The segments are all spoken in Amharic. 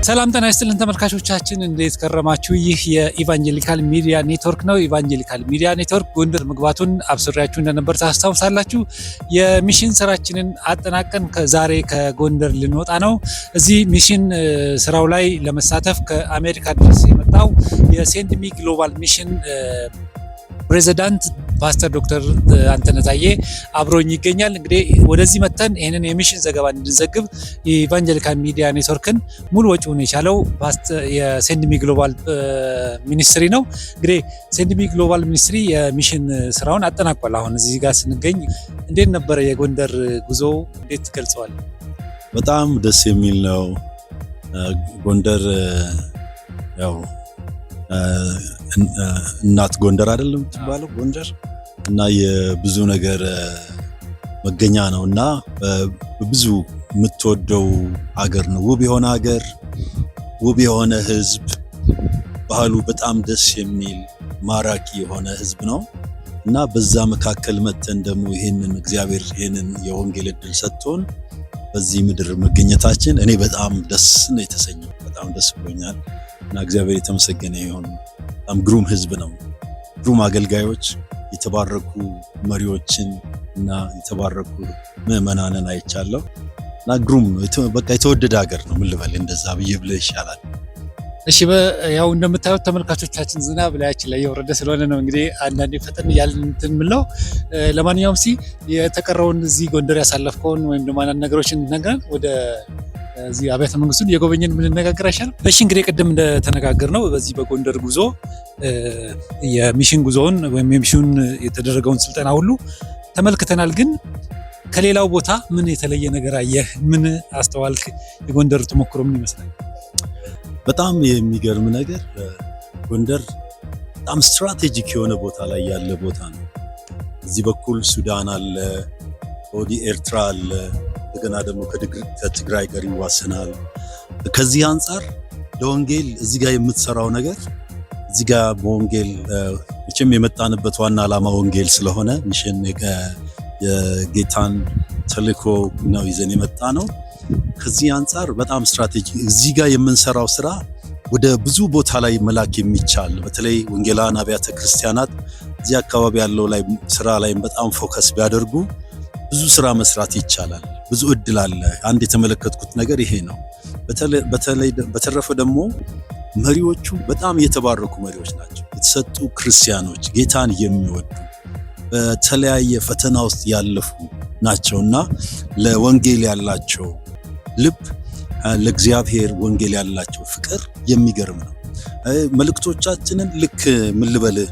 ሰላም ጤና ይስጥልን ተመልካቾቻችን፣ እንዴት ከረማችሁ? ይህ የኢቫንጀሊካል ሚዲያ ኔትወርክ ነው። ኢቫንጀሊካል ሚዲያ ኔትወርክ ጎንደር መግባቱን አብስሬያችሁ እንደነበር ታስታውሳላችሁ። የሚሽን ስራችንን አጠናቀን ዛሬ ከጎንደር ልንወጣ ነው። እዚህ ሚሽን ስራው ላይ ለመሳተፍ ከአሜሪካ ድረስ የመጣው የሴንድ ሚ ግሎባል ሚሽን ፕሬዚዳንት ፓስተር ዶክተር አንተነህ ታዬ አብሮኝ ይገኛል። እንግዲህ ወደዚህ መተን ይህንን የሚሽን ዘገባ እንድንዘግብ የኢቫንጀሊካል ሚዲያ ኔትወርክን ሙሉ ወጪውን የቻለው የሴንድ ሚ ግሎባል ሚኒስትሪ ነው። እንግዲህ ሴንድ ሚ ግሎባል ሚኒስትሪ የሚሽን ስራውን አጠናቋል። አሁን እዚህ ጋር ስንገኝ እንዴት ነበረ የጎንደር ጉዞ? እንዴት ትገልጸዋል? በጣም ደስ የሚል ነው። ጎንደር ያው እናት ጎንደር አይደለም የምትባለው ጎንደር እና የብዙ ነገር መገኛ ነው እና ብዙ የምትወደው ሀገር ነው። ውብ የሆነ ሀገር፣ ውብ የሆነ ህዝብ፣ ባህሉ በጣም ደስ የሚል ማራኪ የሆነ ህዝብ ነው እና በዛ መካከል መተን ደግሞ ይሄንን እግዚአብሔር ይሄንን የወንጌል ዕድል ሰጥቶን በዚህ ምድር መገኘታችን እኔ በጣም ደስ ነው የተሰኘው። በጣም ደስ ብሎኛል እና እግዚአብሔር የተመሰገነ ይሁን። በጣም ግሩም ህዝብ ነው፣ ግሩም አገልጋዮች፣ የተባረኩ መሪዎችን እና የተባረኩ ምዕመናንን አይቻለሁ እና ግሩም በቃ የተወደደ ሀገር ነው። ምን ልበል እንደዛ ብዬ ብለህ ይሻላል። እሺ፣ ያው እንደምታዩት ተመልካቾቻችን ዝናብ ላያችን ላይ የወረደ ስለሆነ ነው እንግዲህ አንዳንዴ ፈጠን እያልን እንትን የምንለው። ለማንኛውም የተቀረውን እዚህ ጎንደር ያሳለፍከውን ወይም ደግሞ አንዳንድ ነገሮችን እንነግረን ወደ እዚህ አብያተ መንግስቱን የጎበኘን የምንነጋገር አይሻልም? እሺ፣ እንግዲህ ቅድም እንደተነጋገር ነው በዚህ በጎንደር ጉዞ የሚሽን ጉዞውን ወይም የሚሽን የተደረገውን ስልጠና ሁሉ ተመልክተናል። ግን ከሌላው ቦታ ምን የተለየ ነገር አየህ? ምን አስተዋልክ? የጎንደር ተሞክሮ ምን ይመስላል? በጣም የሚገርም ነገር ጎንደር በጣም ስትራቴጂክ የሆነ ቦታ ላይ ያለ ቦታ ነው። እዚህ በኩል ሱዳን አለ፣ ወዲህ ኤርትራ አለ፣ እንደገና ደግሞ ከትግራይ ጋር ይዋሰናል። ከዚህ አንጻር ለወንጌል እዚህ ጋር የምትሰራው ነገር እዚህ ጋር በወንጌል መቼም የመጣንበት ዋና ዓላማ ወንጌል ስለሆነ ሚሽን የጌታን ተልእኮ ነው ይዘን የመጣ ነው። ከዚህ አንጻር በጣም ስትራቴጂ እዚህ ጋር የምንሰራው ስራ ወደ ብዙ ቦታ ላይ መላክ የሚቻል በተለይ ወንጌላውያን አብያተ ክርስቲያናት እዚህ አካባቢ ያለው ላይ ስራ ላይ በጣም ፎከስ ቢያደርጉ ብዙ ስራ መስራት ይቻላል። ብዙ እድል አለ። አንድ የተመለከትኩት ነገር ይሄ ነው። በተረፈ ደግሞ መሪዎቹ በጣም የተባረኩ መሪዎች ናቸው። የተሰጡ ክርስቲያኖች፣ ጌታን የሚወዱ በተለያየ ፈተና ውስጥ ያለፉ ናቸውና ለወንጌል ያላቸው ልብ፣ ለእግዚአብሔር ወንጌል ያላቸው ፍቅር የሚገርም ነው። መልእክቶቻችንን ልክ ምን ልበልህ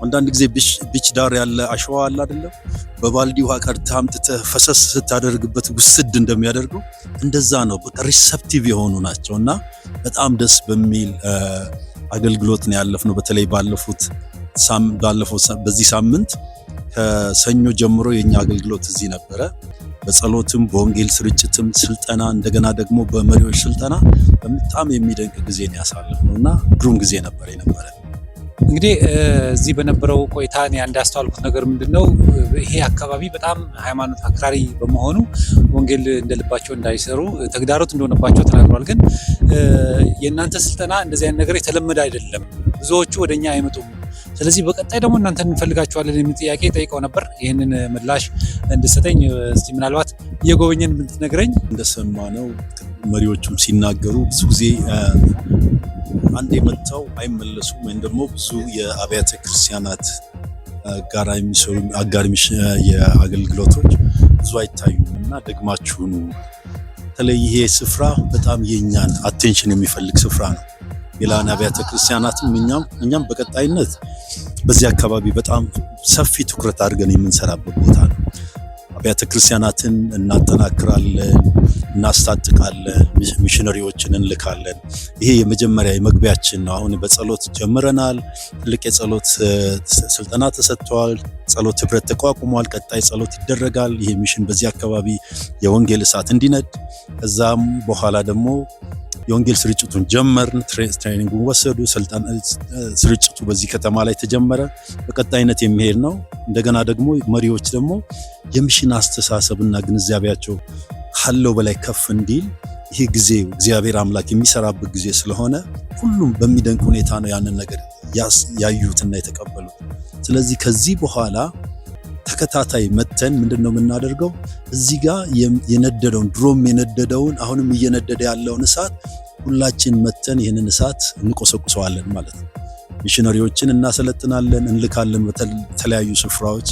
አንዳንድ ጊዜ ቢች ዳር ያለ አሸዋ አለ አይደለም፣ በባልዲ ውሃ ቀድተህ አምጥተህ ፈሰስ ስታደርግበት ውስድ እንደሚያደርገው እንደዛ ነው። በቃ ሪሰፕቲቭ የሆኑ ናቸውና በጣም ደስ በሚል አገልግሎት ነው ያለፍነው። በተለይ ባለፈው በዚህ ሳምንት ከሰኞ ጀምሮ የኛ አገልግሎት እዚህ ነበረ። በጸሎትም በወንጌል ስርጭትም ስልጠና እንደገና ደግሞ በመሪዎች ስልጠና በጣም የሚደንቅ ጊዜ ነው ያሳለፍነውና ግሩም ጊዜ ነበር የነበረ። እንግዲህ እዚህ በነበረው ቆይታ እኔ እንዳስተዋልኩት ነገር ምንድነው ይሄ አካባቢ በጣም ሃይማኖት አክራሪ በመሆኑ ወንጌል እንደልባቸው እንዳይሰሩ ተግዳሮት እንደሆነባቸው ተናግሯል። ግን የእናንተ ስልጠና እንደዚህ አይነት ነገር የተለመደ አይደለም፣ ብዙዎቹ ወደኛ አይመጡም። ስለዚህ በቀጣይ ደግሞ እናንተን እንፈልጋችኋለን የሚል ጥያቄ ጠይቀው ነበር። ይህንን ምላሽ እንድሰጠኝ እስቲ ምናልባት እየጎበኘን ብትነግረኝ። እንደሰማነው መሪዎቹም ሲናገሩ ብዙ ጊዜ አንድ የመጣው አይመለሱም ወይም ደግሞ ብዙ የአብያተ ክርስቲያናት ጋር የሚሰሩ አጋር የአገልግሎቶች ብዙ አይታዩም እና ደግማችሁኑ በተለይ ይሄ ስፍራ በጣም የኛን አቴንሽን የሚፈልግ ስፍራ ነው። ሌላን አብያተ ክርስቲያናትም እኛም በቀጣይነት በዚህ አካባቢ በጣም ሰፊ ትኩረት አድርገን የምንሰራበት ቦታ ነው። አብያተ ክርስቲያናትን እናጠናክራለን፣ እናስታጥቃለን፣ ሚሽነሪዎችን እንልካለን። ይሄ የመጀመሪያ የመግቢያችን ነው። አሁን በጸሎት ጀምረናል። ትልቅ የጸሎት ስልጠና ተሰጥቷል። ጸሎት ህብረት ተቋቁሟል። ቀጣይ ጸሎት ይደረጋል። ይሄ ሚሽን በዚህ አካባቢ የወንጌል እሳት እንዲነድ ከዛም በኋላ ደግሞ የወንጌል ስርጭቱን ጀመርን። ትሬኒንጉን ወሰዱ። ስርጭቱ በዚህ ከተማ ላይ ተጀመረ። በቀጣይነት የሚሄድ ነው። እንደገና ደግሞ መሪዎች ደግሞ የሚሽን አስተሳሰብና ግንዛቤያቸው ካለው በላይ ከፍ እንዲል ይሄ ጊዜ እግዚአብሔር አምላክ የሚሰራበት ጊዜ ስለሆነ ሁሉም በሚደንቅ ሁኔታ ነው ያንን ነገር ያዩትና የተቀበሉት። ስለዚህ ከዚህ በኋላ ተከታታይ መተን ምንድነው የምናደርገው? እዚህ ጋር የነደደውን ድሮም የነደደውን አሁንም እየነደደ ያለውን እሳት ሁላችን መተን ይህንን እሳት እንቆሰቁሰዋለን ማለት ነው። ሚሽነሪዎችን እናሰለጥናለን፣ እንልካለን። በተለያዩ ስፍራዎች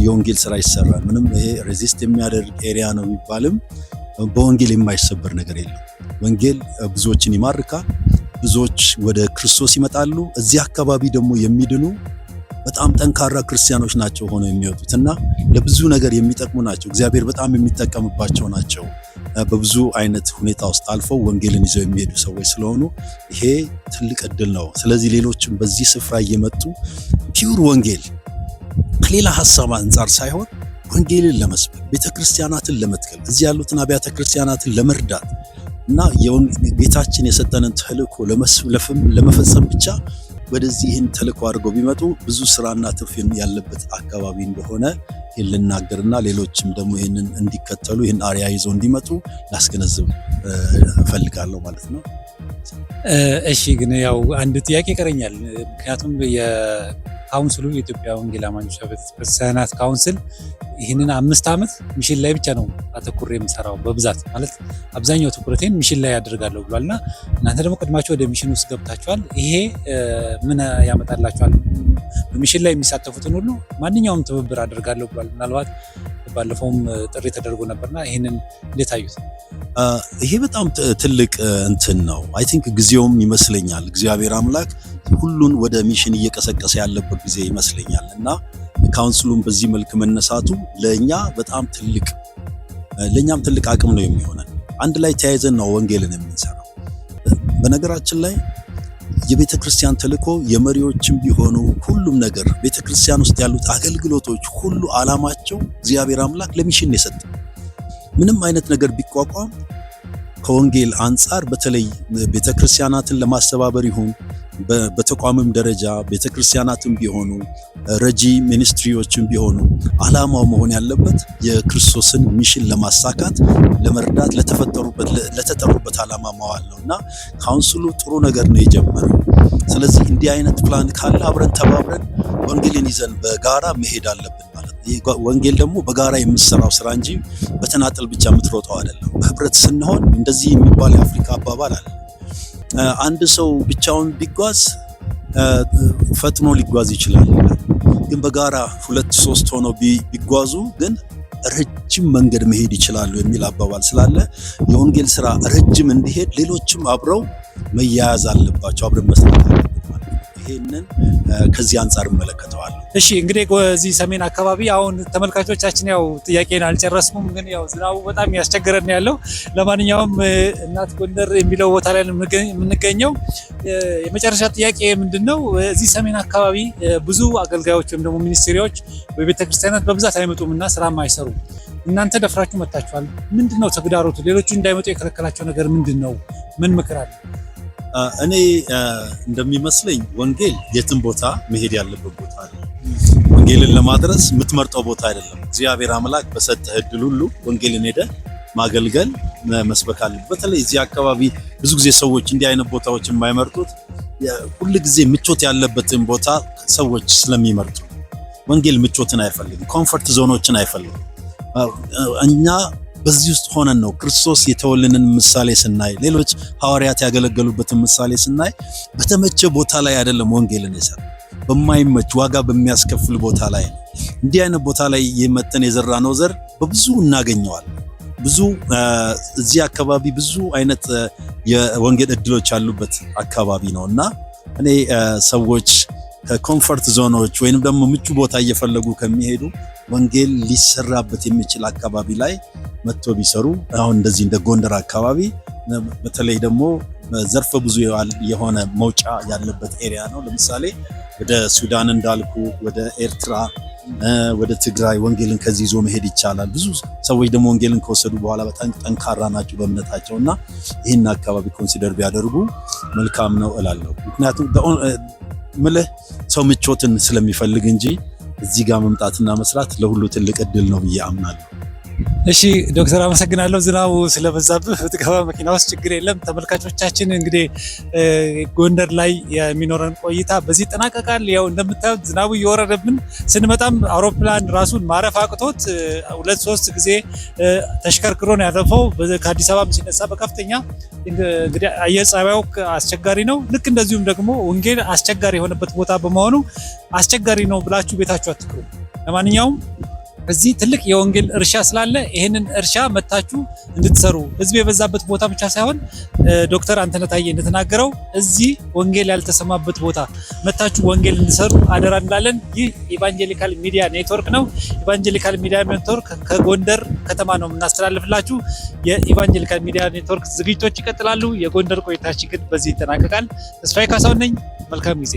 የወንጌል ስራ ይሰራል። ምንም ይሄ ሬዚስት የሚያደርግ ኤሪያ ነው የሚባልም በወንጌል የማይሰበር ነገር የለም። ወንጌል ብዙዎችን ይማርካል፣ ብዙዎች ወደ ክርስቶስ ይመጣሉ። እዚህ አካባቢ ደግሞ የሚድኑ በጣም ጠንካራ ክርስቲያኖች ናቸው ሆነው የሚወጡት እና ለብዙ ነገር የሚጠቅሙ ናቸው። እግዚአብሔር በጣም የሚጠቀምባቸው ናቸው። በብዙ አይነት ሁኔታ ውስጥ አልፈው ወንጌልን ይዘው የሚሄዱ ሰዎች ስለሆኑ ይሄ ትልቅ እድል ነው። ስለዚህ ሌሎችም በዚህ ስፍራ እየመጡ ፒውር ወንጌል ከሌላ ሀሳብ አንጻር ሳይሆን ወንጌልን ለመስበክ ቤተክርስቲያናትን ለመትከል እዚህ ያሉትን አብያተ ክርስቲያናትን ለመርዳት እና ጌታችን የሰጠንን ተልእኮ ለመፈጸም ብቻ ወደዚህ ይህን ተልእኮ አድርገው ቢመጡ ብዙ ስራና ትርፍ ያለበት አካባቢ እንደሆነ ልናገርና ሌሎችም ደግሞ ይህንን እንዲከተሉ ይህን አርያ ይዘው እንዲመጡ ላስገነዝብ እፈልጋለሁ ማለት ነው። እሺ፣ ግን ያው አንድ ጥያቄ ይቀረኛል። ምክንያቱም የካውንስሉ የኢትዮጵያ ወንጌል አማኞች ቤተክርስቲያናት ካውንስል ይህንን 5 ዓመት ሚሽን ላይ ብቻ ነው አተኩሬ የምሰራው በብዛት ማለት አብዛኛው ትኩረቴን ሚሽን ላይ ያደርጋለሁ ብሏልና እናንተ ደግሞ ቀድማችሁ ወደ ሚሽን ውስጥ ገብታችኋል። ይሄ ምን ያመጣላችኋል? በሚሽን ላይ የሚሳተፉትን ሁሉ ማንኛውም ትብብር አደርጋለሁ ብሏል። ምናልባት ባለፈውም ጥሪ ተደርጎ ነበርና ይህንን እንዴት አዩት? ይሄ በጣም ትልቅ እንትን ነው። አይ ቲንክ ጊዜውም ይመስለኛል እግዚአብሔር አምላክ ሁሉን ወደ ሚሽን እየቀሰቀሰ ያለበት ጊዜ ይመስለኛል እና ካውንስሉም በዚህ መልክ መነሳቱ ለኛም ትልቅ አቅም ነው የሚሆነን። አንድ ላይ ተያይዘን ነው ወንጌልን የምንሰራው። በነገራችን ላይ የቤተ ክርስቲያን ተልእኮ የመሪዎችም ቢሆኑ ሁሉም ነገር ቤተ ክርስቲያን ውስጥ ያሉት አገልግሎቶች ሁሉ ዓላማቸው እግዚአብሔር አምላክ ለሚሽን የሰጠ ምንም አይነት ነገር ቢቋቋም ከወንጌል አንጻር በተለይ ቤተ ክርስቲያናትን ለማስተባበር ይሁን በተቋምም ደረጃ ቤተ ክርስቲያናትም ቢሆኑ ረጂ ሚኒስትሪዎችም ቢሆኑ ዓላማው መሆን ያለበት የክርስቶስን ሚሽን ለማሳካት ለመርዳት ለተጠሩበት ዓላማ መዋል ነውና ካውንስሉ ጥሩ ነገር ነው የጀመረው። ስለዚህ እንዲህ አይነት ፕላን ካለ አብረን ተባብረን ወንጌልን ይዘን በጋራ መሄድ አለብን ማለት ነው። ወንጌል ደግሞ በጋራ የምትሰራው ስራ እንጂ በተናጠል ብቻ የምትሮጠው አይደለም። በህብረት ስንሆን እንደዚህ የሚባል የአፍሪካ አባባል አለ። አንድ ሰው ብቻውን ቢጓዝ ፈጥኖ ሊጓዝ ይችላል፣ ግን በጋራ 2-3 ሆነው ቢጓዙ ግን ረጅም መንገድ መሄድ ይችላሉ የሚል አባባል ስላለ የወንጌል ስራ ረጅም እንዲሄድ ሌሎችም አብረው መያያዝ አለባቸው፣ አብረን መስራት አለብን ማለት ነው። ይሄንን ከዚህ አንጻር እመለከተዋለሁ። እሺ፣ እንግዲህ በዚህ ሰሜን አካባቢ አሁን ተመልካቾቻችን ያው ጥያቄን አልጨረስኩም፣ ግን ያው ዝናቡ በጣም ያስቸገረን ያለው። ለማንኛውም እናት ጎንደር የሚለው ቦታ ላይ የምንገኘው የመጨረሻ ጥያቄ ምንድነው? እዚህ ሰሜን አካባቢ ብዙ አገልጋዮች ወይም ደግሞ ሚኒስትሪዎች በቤተክርስቲያናት በብዛት አይመጡምና ስራም አይሰሩም። እናንተ ደፍራችሁ መጣችኋል። ምንድነው ተግዳሮቱ? ሌሎቹ እንዳይመጡ የከለከላቸው ነገር ምንድነው? ምን ምክር አለ? እኔ እንደሚመስለኝ ወንጌል የትም ቦታ መሄድ ያለበት ቦታ ነው። ወንጌልን ለማድረስ የምትመርጠው ቦታ አይደለም። እግዚአብሔር አምላክ በሰጠህ እድል ሁሉ ወንጌልን ሄደህ ማገልገል መስበክ አለበት። በተለይ እዚህ አካባቢ ብዙ ጊዜ ሰዎች እንዲህ አይነት ቦታዎች የማይመርጡት ሁሉ ጊዜ ምቾት ያለበትን ቦታ ሰዎች ስለሚመርጡ። ወንጌል ምቾትን አይፈልግም፣ ኮምፎርት ዞኖችን አይፈልግም። እኛ በዚህ ውስጥ ሆነን ነው ክርስቶስ የተወልንን ምሳሌ ስናይ፣ ሌሎች ሐዋርያት ያገለገሉበትን ምሳሌ ስናይ በተመቸ ቦታ ላይ አይደለም ወንጌልን የሰራ፣ በማይመች ዋጋ በሚያስከፍል ቦታ ላይ ነው። እንዲህ አይነት ቦታ ላይ የመጠን የዘራነው ዘር በብዙ እናገኘዋለን። ብዙ እዚህ አካባቢ ብዙ አይነት የወንጌል እድሎች ያሉበት አካባቢ ነውና እኔ ሰዎች ከኮምፎርት ዞኖች ወይንም ደግሞ ምቹ ቦታ እየፈለጉ ከሚሄዱ ወንጌል ሊሰራበት የሚችል አካባቢ ላይ መጥቶ ቢሰሩ፣ አሁን እንደዚህ እንደ ጎንደር አካባቢ በተለይ ደግሞ ዘርፈ ብዙ የሆነ መውጫ ያለበት ኤሪያ ነው። ለምሳሌ ወደ ሱዳን እንዳልኩ፣ ወደ ኤርትራ፣ ወደ ትግራይ ወንጌልን ከዚህ ይዞ መሄድ ይቻላል። ብዙ ሰዎች ደግሞ ወንጌልን ከወሰዱ በኋላ በጣም ጠንካራ ናቸው በእምነታቸው እና ይህን አካባቢ ኮንሲደር ቢያደርጉ መልካም ነው እላለሁ። ምክንያቱም ምልህ ሰው ምቾትን ስለሚፈልግ እንጂ እዚህ ጋር መምጣትና መስራት ለሁሉ ትልቅ እድል ነው ብዬ አምናለሁ። እሺ ዶክተር አመሰግናለሁ። ዝናቡ ስለበዛብህ ብትገባ መኪና ውስጥ ችግር የለም። ተመልካቾቻችን እንግዲህ ጎንደር ላይ የሚኖረን ቆይታ በዚህ ይጠናቀቃል። ያው እንደምታዩት ዝናቡ እየወረደብን ስንመጣም አውሮፕላን ራሱን ማረፍ አቅቶት 2-3 ጊዜ ተሽከርክሮ ነው ያረፈው። ከአዲስ አበባ ሲነሳ በከፍተኛ እንግዲህ አየር ጸባዩ አስቸጋሪ ነው። ልክ እንደዚሁም ደግሞ ወንጌል አስቸጋሪ የሆነበት ቦታ በመሆኑ አስቸጋሪ ነው ብላችሁ ቤታችሁ አትቅሩ። ለማንኛውም እዚህ ትልቅ የወንጌል እርሻ ስላለ ይሄንን እርሻ መታችሁ እንድትሰሩ ህዝብ የበዛበት ቦታ ብቻ ሳይሆን ዶክተር አንተነህ ታዬ እንደተናገረው እዚህ ወንጌል ያልተሰማበት ቦታ መታችሁ ወንጌል እንድሰሩ አደራ እንላለን። ይህ ኢቫንጀሊካል ሚዲያ ኔትወርክ ነው። ኢቫንጀሊካል ሚዲያ ኔትወርክ ከጎንደር ከተማ ነው የምናስተላልፍላችሁ። የኢቫንጀሊካል ሚዲያ ኔትወርክ ዝግጅቶች ይቀጥላሉ። የጎንደር ቆይታችን ግን በዚህ ይጠናቀቃል። ተስፋዬ ካሳሁን ነኝ። መልካም ጊዜ።